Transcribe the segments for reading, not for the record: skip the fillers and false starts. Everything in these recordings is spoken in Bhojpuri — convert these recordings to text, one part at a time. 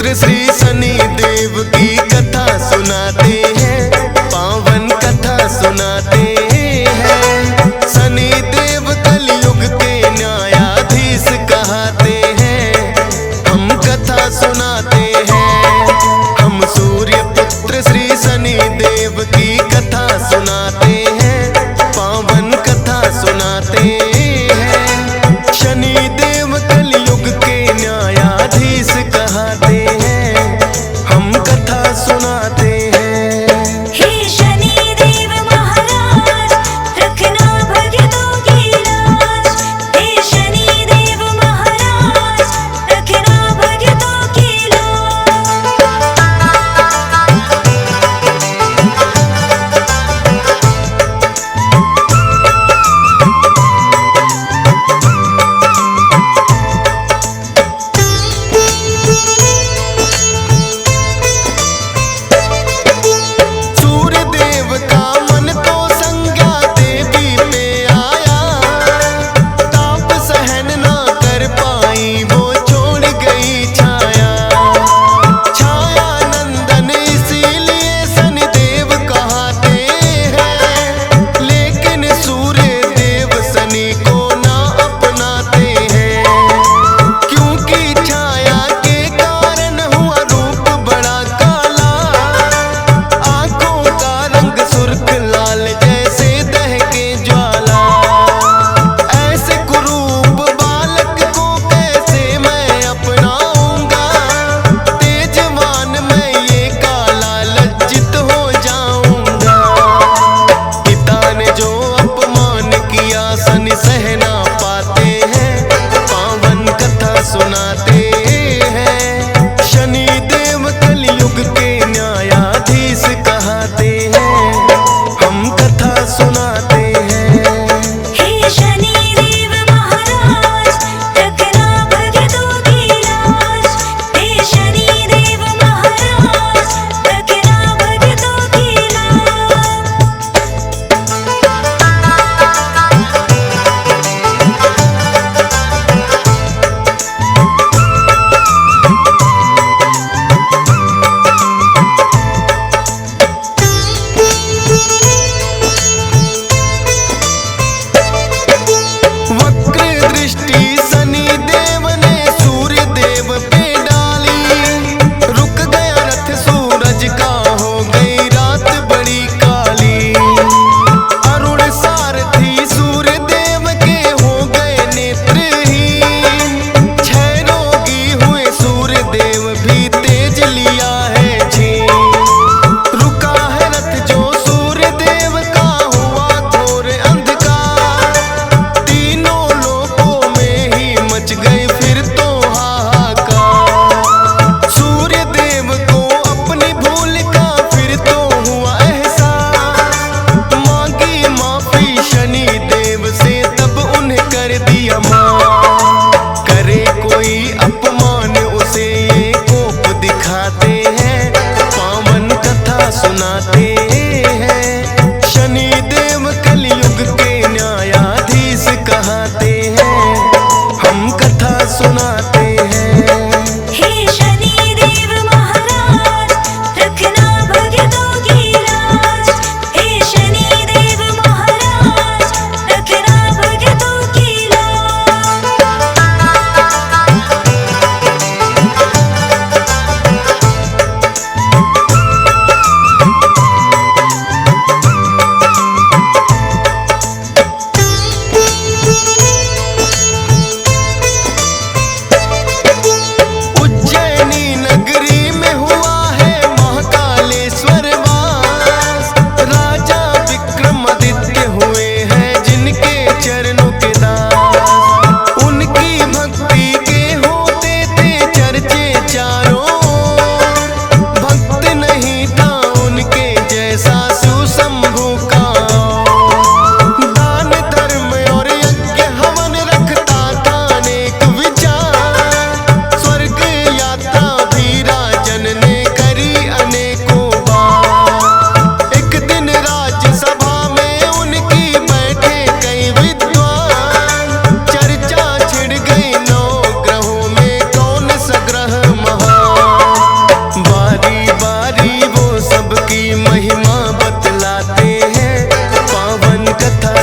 पुत्र श्री शनि देव की कथा सुनाते हैं, पावन कथा सुनाते हैं। शनि देव कलयुग के न्यायाधीश कहते हैं, हम कथा सुनाते हैं। हम सूर्य पुत्र श्री शनि देव की कथा सुनाते हैं, पावन कथा सुनाते हैं। शनि देव कलयुग के न्यायाधीश कहते हैं, हम कथा सुनाते हैं।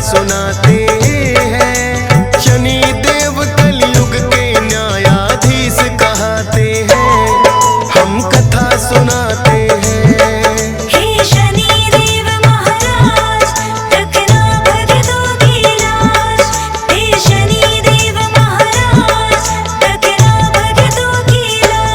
सुनाते हैं। शनि देव कलयुग के न्यायाधीश कहते हैं, हम कथा सुनाते हैं। हे शनि देव महाराज रखना भक्तों की लाज। हे शनि देव महाराज रखना भक्तों की लाज।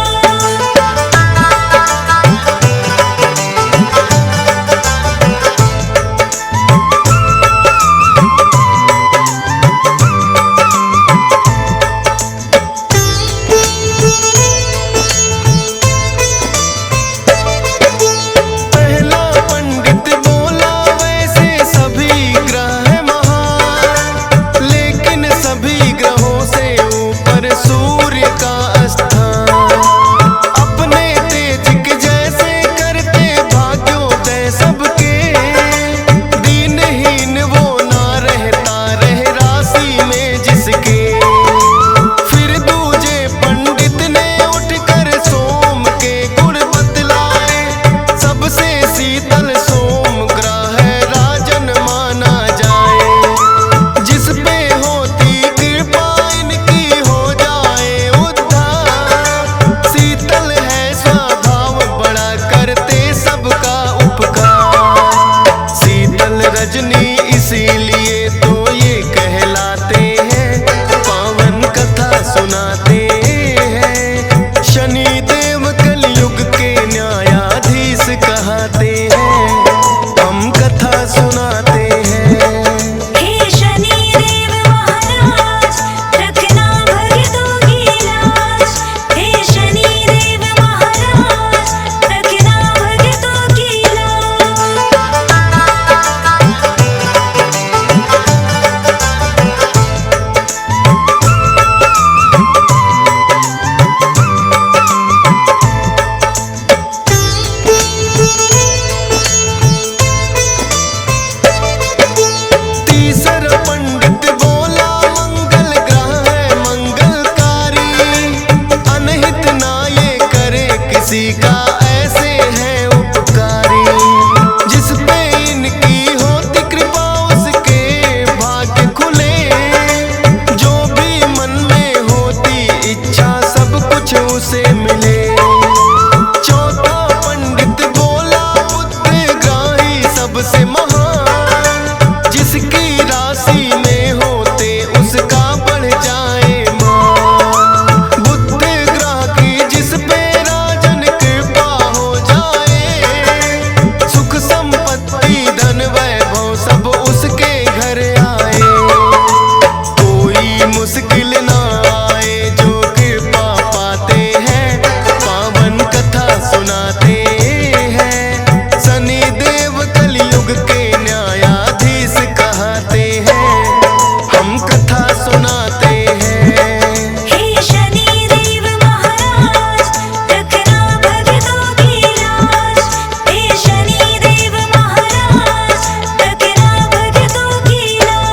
पहला पंडित बोला वैसे सभी ग्रह महान, लेकिन सभी ग्रहों से ऊपर सूर्य का स्थान। अपने तेज के जैसे करते भाग्योदय सबके, दीनहीन वो ना रहता रह राशि में जिसके। फिर दूजे पंडित ने उठकर सोम के गुण बतलाए, सबसे शीतल सोम ग्रह राजन माना जाए। जिस पे होती कृपा इनकी हो जाए उद्धार। शीतल है स्वभाव बड़ा करते सबका उपकार। शीतल रजनी इसीलिए तो ये कहलाते हैं, पावन कथा सुनाते हैं। शनि देव कलयुग के न्यायाधीश कहते हैं, हम कथा सुनाते हैं। हे शनि देव महाराज रखना भक्तों की लाज। हे शनि देव महाराज रखना भक्तों की लाज। तीसरा पंडित बोला मंगल ग्रह है मंगलकारी, अनहित ना ये करे किसी का ऐसे है उपकारी। जिस पे इनकी होती कृपा उसके भाग्य खुले, जो भी मन में होती इच्छा सब कुछ उसे मिले। चौथा पंडित बोला बुद्धग्राही सबसे महान, जिसकी राशि में होते उसका बढ़ जाए मान। बुध ग्रह की जिस पे राजन कृपा हो जाए, सुख संपत्ति धन वैभव सब उसके घर आए। कोई मुश्किल ना आए जो कृपा पाते हैं, पावन कथा सुनाते हैं। शनि देव कलयुग के न्यायाधीश कहते हैं, हम कथा सुनाते हैं। हे शनि देव महाराज रखना भक्तों की लाज। हे शनि देव महाराज रखना भक्तों की लाज।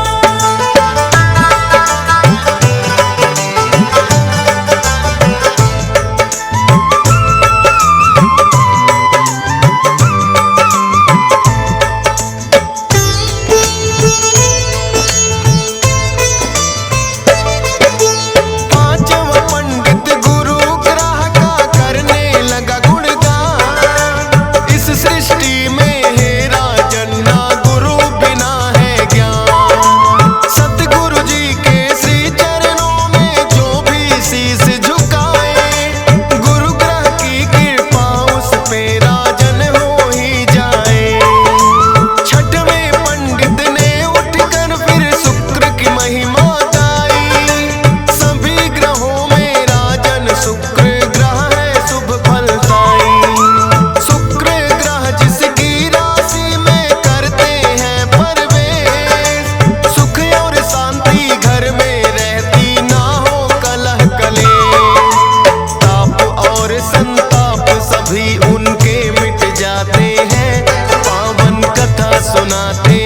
पांचवा पंडित गुरु ग्रह का करने लगा गुणगान। इस सृष्टि में है राजन ना गुरु बिना है ज्ञान। सतगुरु जी के श्री चरणों में जो भी शीश झुकाए, गुरु ग्रह की कृपा उस पे राजन हो ही जाए। छठवें पंडित ने उठकर फिर शुक्र की महिमा गाई। सभी ग्रहों में राजन शुक्र ग्रह है शुभ फलदाई। शुक्र ग्रह जिसकी राशि में करते हैं प्रवेश, सुख और शांति घर में रहती ना हो कलह कलेश। ताप और संताप सभी उनके मिट जाते हैं, पावन कथा सुनाते